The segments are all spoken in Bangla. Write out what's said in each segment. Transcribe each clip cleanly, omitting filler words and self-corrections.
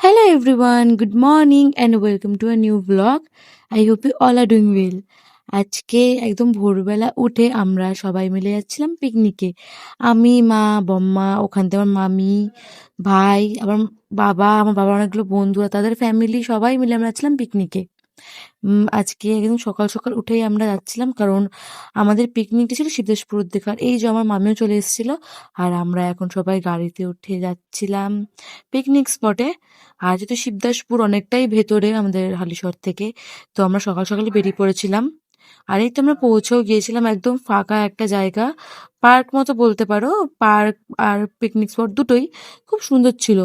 Hello everyone, good morning and welcome to a new vlog. I hope you all are doing well. আজকে একদম ভোরবেলা উঠে আমরা সবাই মিলে যাচ্ছিলাম পিকনিকে। আমি, মা, বম্মা, ওখান থেকে আমার মামি, ভাই, আমার বাবার অনেকগুলো বন্ধুরা, তাদের ফ্যামিলি সবাই মিলে আমরা যাচ্ছিলাম পিকনিকে। আজকে একদম সকাল সকাল উঠেই আমরা যাচ্ছিলাম, কারণ আমাদের পিকনিকটা ছিল সিদ্ধেশপুরের দিকে। আর এই যে আমার মামিও চলে এসেছিল, আর আমরা এখন সবাই গাড়িতে উঠে যাচ্ছিলাম পিকনিক স্পটে। আর যেহেতু শিবদাসপুর অনেকটাই ভেতরে আমাদের হালিশহর থেকে, তো আমরা সকাল সকালে বেরিয়ে পড়েছিলাম। আর এই তো আমরা পৌঁছেও গিয়েছিলাম একদম ফাঁকা একটা জায়গা, পার্ক মতো বলতে পারো। পার্ক আর পিকনিক স্পট দুটোই খুব সুন্দর ছিল।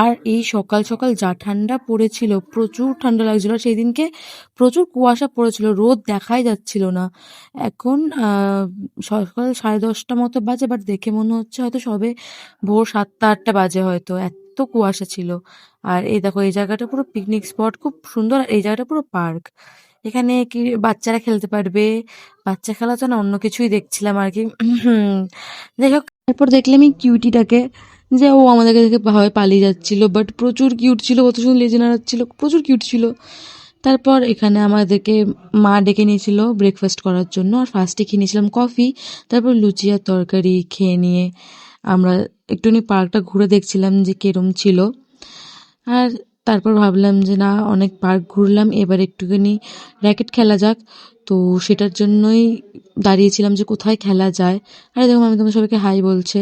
আর এই সকাল সকাল যা ঠান্ডা পড়েছিল, প্রচুর ঠান্ডা লাগছিল। আর সেই দিনকে প্রচুর কুয়াশা পড়েছিল, রোদ দেখাই যাচ্ছিল না। এখন সকাল 10:30 মতো বাজে, বাট দেখে মনে হচ্ছে হয়তো সবে ভোর 7টা 8টা বাজে হয়তো, এত কুয়াশা ছিল। আর এই দেখো, এই জায়গাটা পুরো পিকনিক স্পট, খুব সুন্দর। আর এই জায়গাটা পুরো পার্ক, এখানে কি বাচ্চারা খেলতে পারবে। বাচ্চা খেলা তো না, অন্য কিছুই দেখছিলাম আর কি। যাই হোক, তারপর দেখলাম এই কিউটিটাকে, যে ও আমাদেরকে দেখে ভাবে পালিয়ে যাচ্ছিল, বাট প্রচুর কিউট ছিল, কত সুন্দর লেজে নাড়াচ্ছিল, প্রচুর কিউট ছিল। তারপর এখানে আমাদেরকে মা ডেকে নিয়েছিল ব্রেকফাস্ট করার জন্য। আর ফার্স্টে খেয়ে নিয়েছিলাম কফি, তারপর লুচি আর তরকারি খেয়ে নিয়ে আমরা একটুখানি পার্কটা ঘুরে দেখছিলাম যে কিরম ছিল। আর তারপর ভাবলাম যে না, অনেক পার্ক ঘুরলাম, এবার একটুখানি র্যাকেট খেলা যাক। তো সেটার জন্যই দাঁড়িয়েছিলাম যে কোথায় খেলা যায়। আরে দেখো, আমি তোমার সবাইকে হাই বলছে।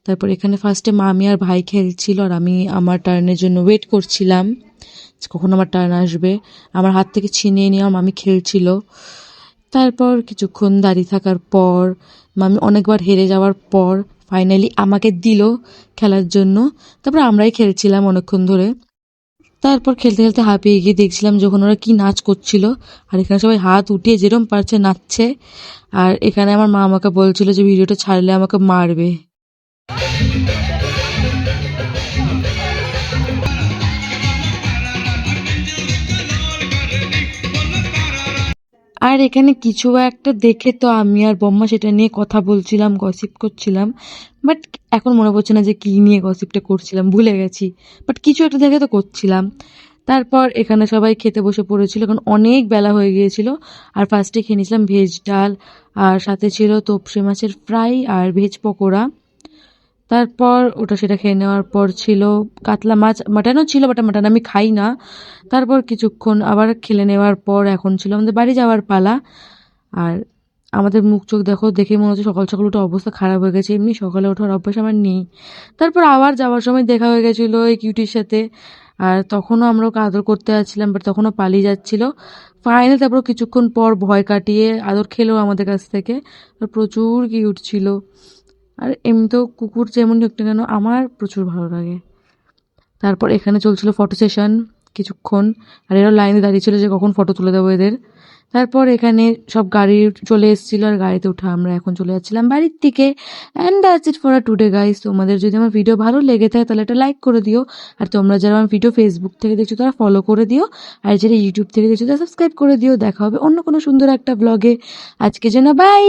তারপর এখানে ফার্স্টে মামি আর ভাই খেলছিল, আর আমি আমার টার্নের জন্য ওয়েট করছিলাম কখন আমার টার্ন আসবে। আমার হাত থেকে ছিনিয়ে নিয়ে আমার মামি খেলছিল। তারপর কিছুক্ষণ দাঁড়িয়ে থাকার পর, মামি অনেকবার হেরে যাওয়ার পর ফাইনালি আমাকে দিল খেলার জন্য। তারপর আমরাই খেলছিলাম অনেকক্ষণ ধরে। তারপর খেলতে খেলতে হাঁপিয়ে গিয়ে দেখছিলাম যখন ওরা কি নাচ করছিল। আর এখানে সবাই হাত উঠিয়ে যেরম পারছে নাচছে। আর এখানে আমার মা আমাকে বলছিল যে ভিডিওটা ছাড়লে আমাকে মারবে। আর এখানে কিছু একটা দেখে তো আমি আর বম্মা সেটা নিয়ে কথা বলছিলাম, গসিপ করছিলাম। বাট এখন মনে পড়ছে না যে কি নিয়ে গসিপটা করছিলাম, ভুলে গেছি। বাট কিছু একটা দেখে তো করছিলাম। তারপর এখানে সবাই খেতে বসে পড়েছিল, কারণ অনেক বেলা হয়ে গিয়েছিল। আর ফার্স্টে খেয়ে নিয়েছিলাম ভেজ ডাল, আর সাথে ছিল তোপসে মাছের ফ্রাই আর ভেজ পকোড়া। তারপর সেটা খেয়ে নেওয়ার পর ছিল কাতলা মাছ, মাটনও ছিল, বাট মাটন আমি খাই না। তারপর কিছুক্ষণ আবার খেলে নেওয়ার পর এখন ছিল আমাদের বাড়ি যাওয়ার পালা। আর আমাদের মুখ চোখ দেখো, দেখে মনে হচ্ছে সকাল সকাল উঠে অবস্থা খারাপ হয়ে গেছে, এমনি সকালে ওঠার অভ্যাস আমার নেই। তারপর আবার যাওয়ার সময় দেখা হয়ে গেছিলো এই কিউটির সাথে। আর তখনও আমরা ওকে আদর করতে যাচ্ছিলাম, বাট তখনও পালিয়ে যাচ্ছিল। ফাইনাল তারপর কিছুক্ষণ পর ভয় কাটিয়ে আদর খেলো আমাদের কাছ থেকে। আর প্রচুর কিউট ছিল। আর এমনিতেও কুকুর যেমন হোক না কেন, আমার প্রচুর ভালো লাগে। তারপর এখানে চলছিল ফটো সেশন কিছুক্ষণ। আর এরা লাইনে দাঁড়িয়েছিল যে কখন ফটো তুলে দেবো এদের। তারপর এখানে সব গাড়ি চলে এসেছিলো, আর গাড়িতে উঠে আমরা এখন চলে যাচ্ছিলাম বাড়ির দিকে। And that's it for today guys. তোমাদের যদি আমার ভিডিও ভালো লেগে থাকে তাহলে একটা লাইক করে দিও। আর তোমরা যারা আমার ভিডিও ফেসবুক থেকে দেখছো তারা ফলো করে দিও। আর যারা ইউটিউব থেকে দেখছো তারা সাবস্ক্রাইব করে দিও। দেখা হবে অন্য কোনো সুন্দর একটা ব্লগে। আজকে জন্য বাই।